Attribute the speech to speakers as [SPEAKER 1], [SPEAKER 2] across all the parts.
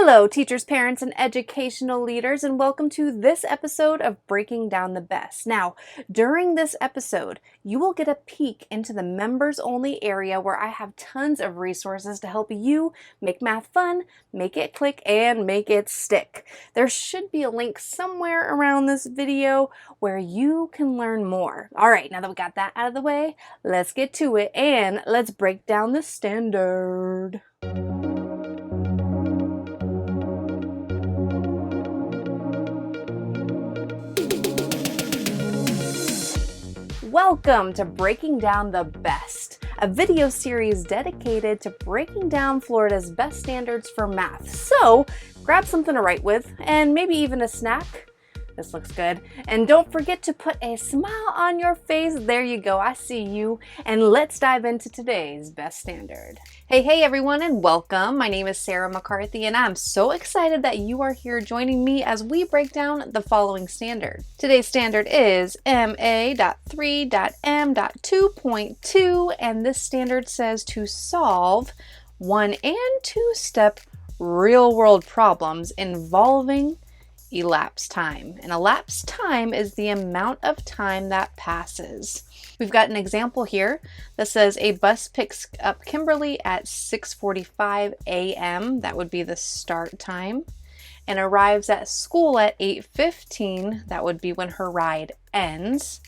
[SPEAKER 1] Hello, teachers, parents, and educational leaders, and welcome to this episode of Breaking Down the B.E.S.T. Now, during this episode, you will get a peek into the members-only area where I have tons of resources to help you make math fun, make it click, and make it stick. There should be a link somewhere around this video where you can learn more. All right, now that we got that out of the way, let's get to it, and let's break down the standard. Welcome to Breaking Down the B.E.S.T, a video series dedicated to breaking down Florida's B.E.S.T standards for math. So grab something to write with and maybe even a snack. This looks good. And don't forget to put a smile on your face. There you go, I see you. And let's dive into today's B.E.S.T standard. Hey everyone, and welcome. My name is Sarah McCarthy, and I'm so excited that you are here joining me as we break down the following standard. Today's standard is MA.3.M.2.2, and this standard says to solve 1- and 2-step real-world problems involving elapsed time. And elapsed time is the amount of time that passes. We've got an example here that says a bus picks up Kimberly at 6:45 a.m. That would be the start time, and arrives at school at 8:15. That would be when her ride ends.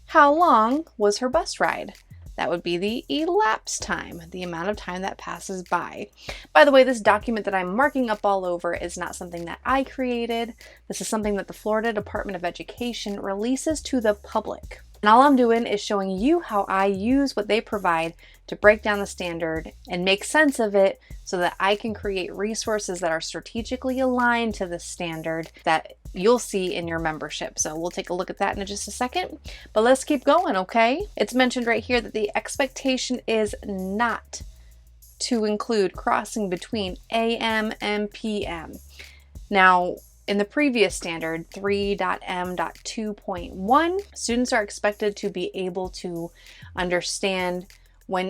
[SPEAKER 1] How long was her bus ride? That would be the elapsed time, the amount of time that passes by. By the way, this document that I'm marking up all over is not something that I created. This is something that the Florida Department of Education releases to the public. And all I'm doing is showing you how I use what they provide to break down the standard and make sense of it so that I can create resources that are strategically aligned to the standard that you'll see in your membership. So we'll take a look at that in just a second, but let's keep going, okay? It's mentioned right here that the expectation is not to include crossing between AM and PM. Now, in the previous standard, 3.M.2.1, students are expected to be able to understand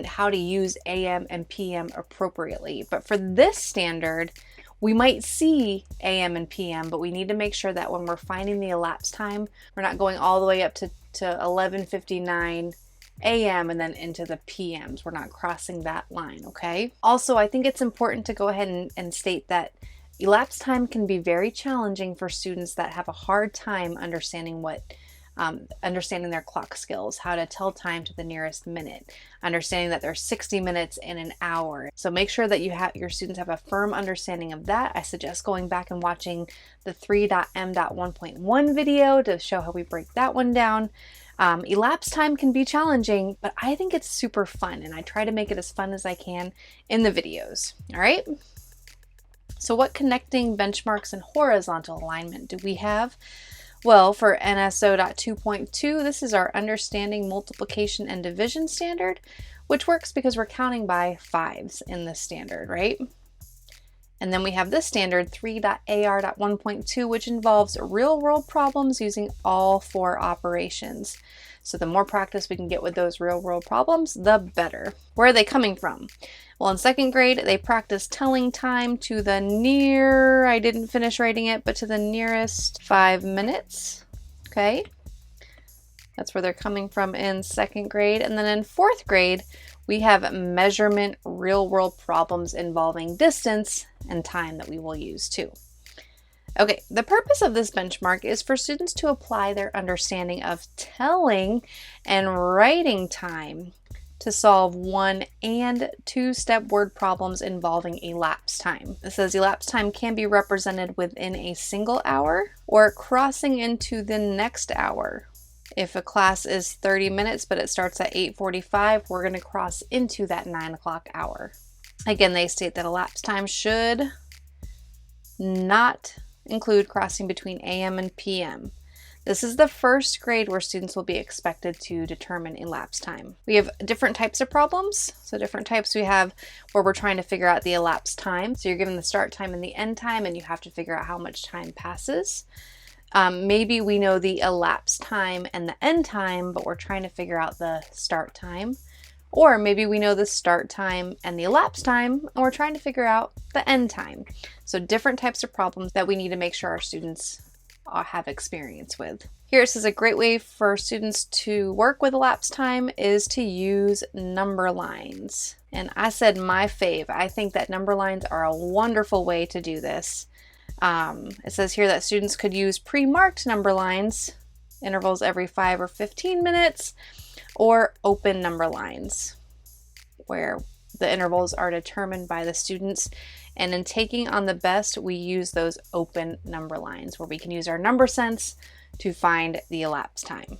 [SPEAKER 1] how to use AM and PM appropriately. But for this standard, we might see AM and PM, but we need to make sure that when we're finding the elapsed time, we're not going all the way up to 11:59 AM and then into the PMs. We're not crossing that line, okay? Also, I think it's important to go ahead and state that elapsed time can be very challenging for students that have a hard time understanding understanding their clock skills, how to tell time to the nearest minute, understanding that there's 60 minutes in an hour. So make sure that your students have a firm understanding of that. I suggest going back and watching the 3.M.1.1 video to show how we break that one down. Elapsed time can be challenging, but I think it's super fun, and I try to make it as fun as I can in the videos. All right. So what connecting benchmarks and horizontal alignment do we have? Well, for NSO.2.2, this is our understanding multiplication and division standard, which works because we're counting by fives in this standard, right? And then we have this standard, 3.AR.1.2, which involves real-world problems using all 4 operations. So the more practice we can get with those real-world problems, the better. Where are they coming from? Well, in 2nd grade, they practice telling time to the I didn't finish writing it, but to the nearest 5 minutes, okay? That's where they're coming from in 2nd grade. And then in 4th grade, we have measurement real-world problems involving distance and time that we will use too. Okay, the purpose of this benchmark is for students to apply their understanding of telling and writing time to solve 1- and 2-step word problems involving elapsed time. It says elapsed time can be represented within a single hour or crossing into the next hour. If a class is 30 minutes, but it starts at 8:45, we're going to cross into that 9 o'clock hour. Again, they state that elapsed time should not include crossing between AM and PM. This is the 1st grade where students will be expected to determine elapsed time. We have different types of problems. So different types we have where we're trying to figure out the elapsed time. So you're given the start time and the end time, and you have to figure out how much time passes. Maybe we know the elapsed time and the end time, but we're trying to figure out the start time. Or maybe we know the start time and the elapsed time, and we're trying to figure out the end time. So different types of problems that we need to make sure our students have experience with. Here it says a great way for students to work with elapsed time is to use number lines. And I said my fave. I think that number lines are a wonderful way to do this. It says here that students could use pre-marked number lines, intervals every 5 or 15 minutes, or open number lines, where the intervals are determined by the students. And in taking on the B.E.S.T, we use those open number lines where we can use our number sense to find the elapsed time.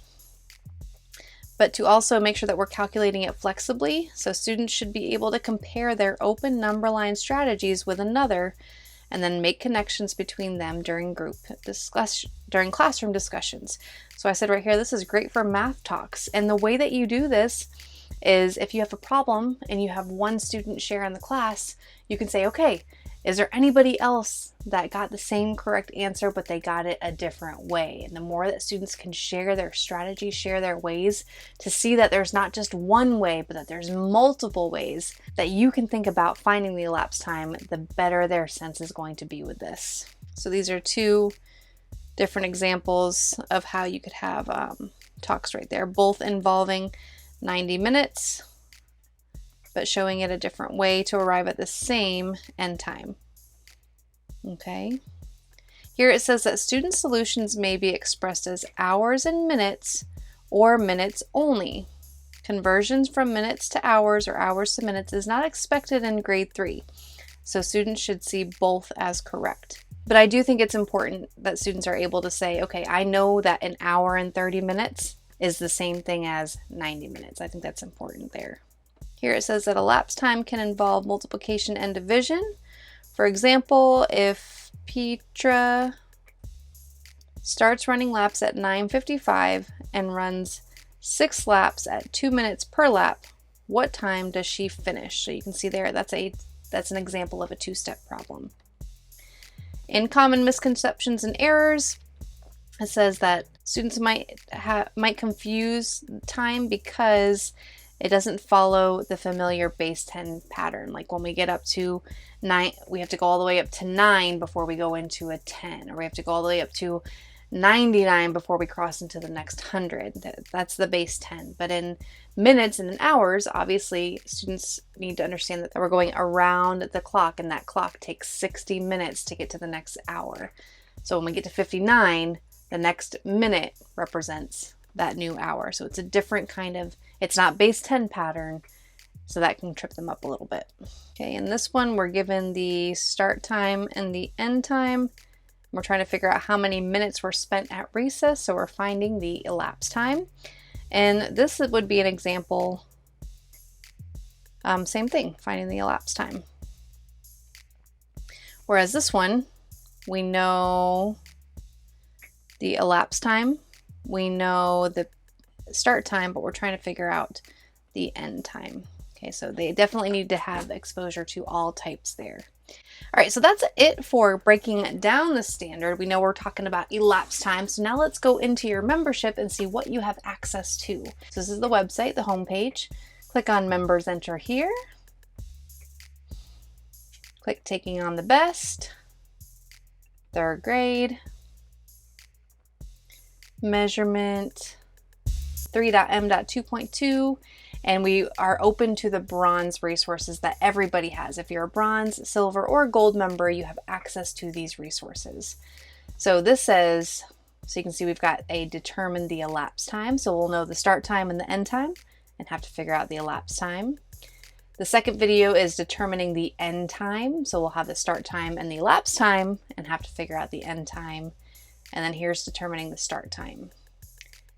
[SPEAKER 1] But to also make sure that we're calculating it flexibly, so students should be able to compare their open number line strategies with another and then make connections between them during classroom discussions. So I said right here, this is great for math talks. And the way that you do this is if you have a problem and you have one student share in the class, you can say, okay, is there anybody else that got the same correct answer, but they got it a different way? And the more that students can share their strategies, share their ways to see that there's not just one way, but that there's multiple ways that you can think about finding the elapsed time, the better their sense is going to be with this. So these are two different examples of how you could have talks right there, both involving 90 minutes, but showing it a different way to arrive at the same end time. Okay. Here it says that student solutions may be expressed as hours and minutes or minutes only. Conversions from minutes to hours or hours to minutes is not expected in grade 3, so students should see both as correct. But I do think it's important that students are able to say, okay, I know that an hour and 30 minutes is the same thing as 90 minutes. I think that's important there. Here it says that elapsed time can involve multiplication and division. For example, if Petra starts running laps at 9:55 and runs 6 laps at 2 minutes per lap, what time does she finish? So you can see there, that's an example of a two-step problem. In common misconceptions and errors, it says that students might confuse time because it doesn't follow the familiar base 10 pattern. Like when we get up to 9, we have to go all the way up to 9 before we go into a 10, or we have to go all the way up to 99 before we cross into the next 100. That's the base 10. But in minutes and in hours, obviously students need to understand that we're going around the clock, and that clock takes 60 minutes to get to the next hour. So when we get to 59, the next minute represents that new hour. So it's a different kind of, it's not base 10 pattern, so that can trip them up a little bit. Okay, in this one, we're given the start time and the end time. We're trying to figure out how many minutes were spent at recess, so we're finding the elapsed time. And this would be an example, same thing, finding the elapsed time. Whereas this one, we know the elapsed time, we know the start time, but we're trying to figure out the end time. Okay, so they definitely need to have exposure to all types there. All right, so that's it for breaking down the standard. We know we're talking about elapsed time, so now let's go into your membership and see what you have access to. So this is the website, the homepage. Click on Members Enter here. Click Taking on the B.E.S.T, third grade, measurement 3.M.2.2, and we are open to the bronze resources that everybody has. If you're a bronze, silver, or gold member, you have access to these resources. So this says, so you can see we've got a determine the elapsed time. So we'll know the start time and the end time and have to figure out the elapsed time. The second video is determining the end time. So we'll have the start time and the elapsed time and have to figure out the end time. And then here's determining the start time.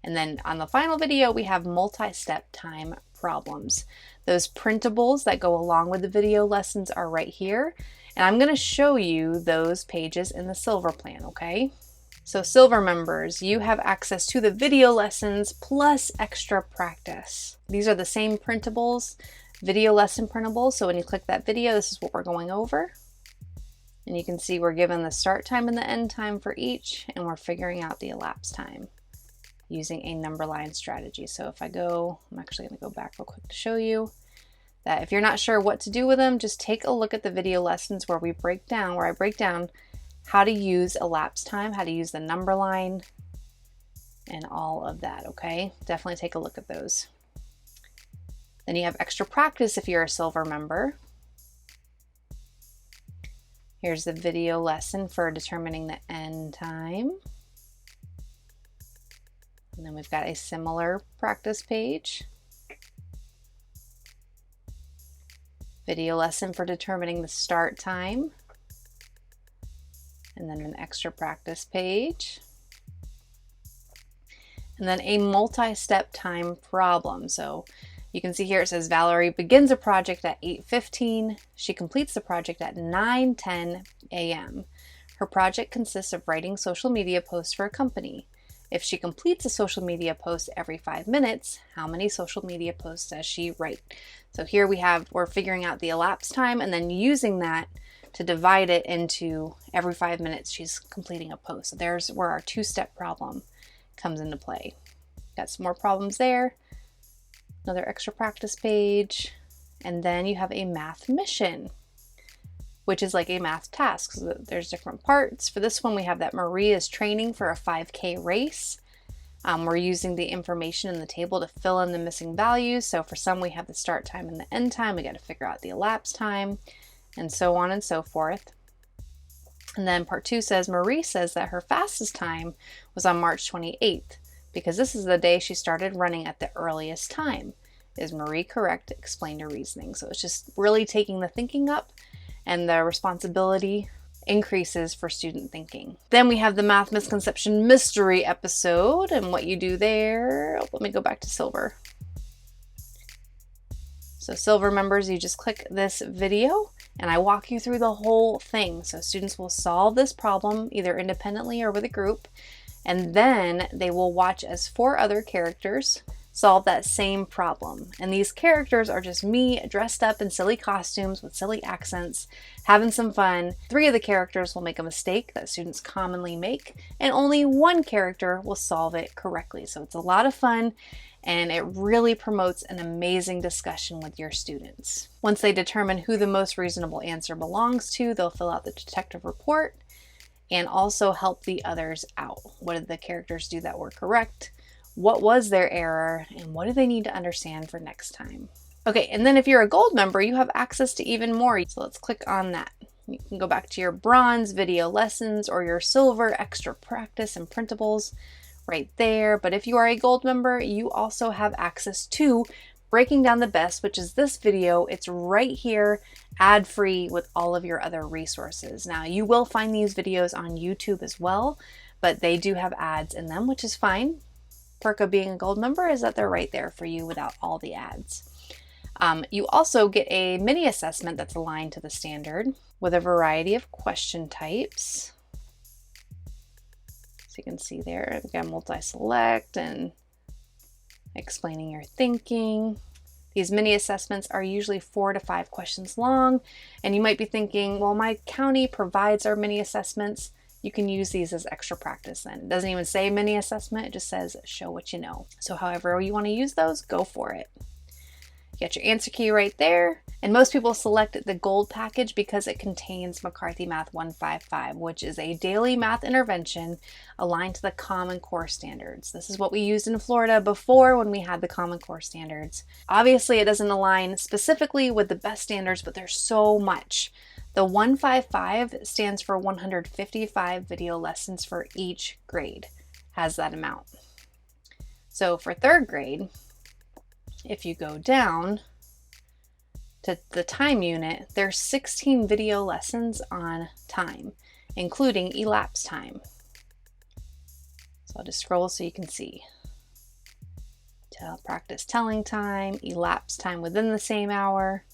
[SPEAKER 1] And then on the final video, we have multi-step time problems. Those printables that go along with the video lessons are right here. And I'm going to show you those pages in the silver plan, okay? So silver members, you have access to the video lessons plus extra practice. These are the same printables, video lesson printables. So when you click that video, this is what we're going over. And you can see we're given the start time and the end time for each, and we're figuring out the elapsed time. using a number line strategy. So if I go, I'm actually going to go back real quick to show you that if you're not sure what to do with them, just take a look at the video lessons where I break down how to use elapsed time, how to use the number line, and all of that, okay? Definitely take a look at those. Then you have extra practice if you're a silver member. Here's the video lesson for determining the end time. And then we've got a similar practice page. Video lesson for determining the start time. And then an extra practice page. And then a multi-step time problem. So you can see here it says Valerie begins a project at 8:15. She completes the project at 9:10 a.m. Her project consists of writing social media posts for a company. If she completes a social media post every 5 minutes, how many social media posts does she write? So here we're figuring out the elapsed time and then using that to divide it into every 5 minutes she's completing a post. So there's where our two-step problem comes into play. Got some more problems there. Another extra practice page. And then you have a math mission, which is like a math task. So there's different parts. For this one, we have that Marie is training for a 5K race. We're using the information in the table to fill in the missing values. So for some, we have the start time and the end time. We got to figure out the elapsed time and so on and so forth. And then part 2 says, Marie says that her fastest time was on March 28th because this is the day she started running at the earliest time. Is Marie correct? Explain your reasoning. So it's just really taking the thinking up and the responsibility increases for student thinking. Then we have the math misconception mystery episode and what you do there. Oh, let me go back to silver. So silver members, you just click this video and I walk you through the whole thing. So students will solve this problem either independently or with a group, and then they will watch as 4 other characters solve that same problem. And these characters are just me dressed up in silly costumes with silly accents, having some fun. 3 of the characters will make a mistake that students commonly make, and only 1 character will solve it correctly. So it's a lot of fun, and it really promotes an amazing discussion with your students. Once they determine who the most reasonable answer belongs to, they'll fill out the detective report and also help the others out. What did the characters do that were correct? What was their error? And what do they need to understand for next time? Okay, and then if you're a gold member, you have access to even more. So let's click on that. You can go back to your bronze video lessons or your silver extra practice and printables right there. But if you are a gold member, you also have access to Breaking Down the B.E.S.T, which is this video. It's right here, ad-free with all of your other resources. Now, you will find these videos on YouTube as well, but they do have ads in them, which is fine. Perk of being a gold member is that they're right there for you without all the ads. You also get a mini assessment that's aligned to the standard with a variety of question types. So you can see there, we've got multi-select and explaining your thinking. These mini assessments are usually 4 to 5 questions long, and you might be thinking, well, my county provides our mini assessments. You can use these as extra practice then. It doesn't even say mini assessment, it just says show what you know. So however you want to use those, go for it. You got your answer key right there. And most people select the gold package because it contains McCarthy Math 155, which is a daily math intervention aligned to the Common Core standards. This is what we used in Florida before when we had the Common Core standards. Obviously, it doesn't align specifically with the B.E.S.T standards, but there's so much. The 155 stands for 155 video lessons for each grade, has that amount. So for 3rd grade, if you go down to the time unit, there's 16 video lessons on time, including elapsed time. So I'll just scroll so you can see. Practice telling time, elapsed time within the same hour,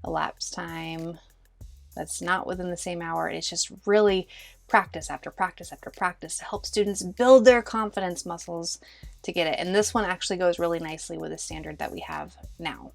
[SPEAKER 1] elapsed time that's not within the same hour. It's just really practice after practice after practice to help students build their confidence muscles to get it. And this one actually goes really nicely with the standard that we have now.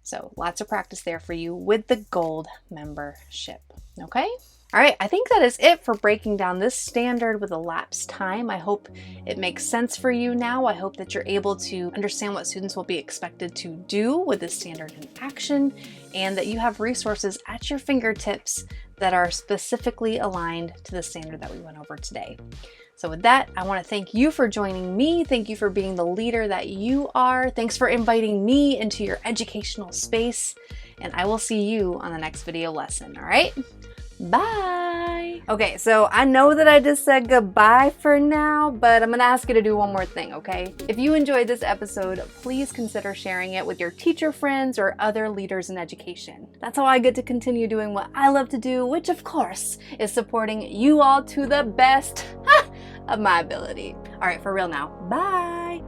[SPEAKER 1] So lots of practice there for you with the gold membership. Okay? All right, I think that is it for breaking down this standard with elapsed time. I hope it makes sense for you now. I hope that you're able to understand what students will be expected to do with this standard in action, and that you have resources at your fingertips that are specifically aligned to the standard that we went over today. So with that, I want to thank you for joining me. Thank you for being the leader that you are. Thanks for inviting me into your educational space, and I will see you on the next video lesson, all right? Bye. Okay, so I know that I just said goodbye for now, but I'm gonna ask you to do one more thing, okay? If you enjoyed this episode, please consider sharing it with your teacher friends or other leaders in education. That's how I get to continue doing what I love to do, which of course is supporting you all to the best of my ability. All right, for real now. Bye.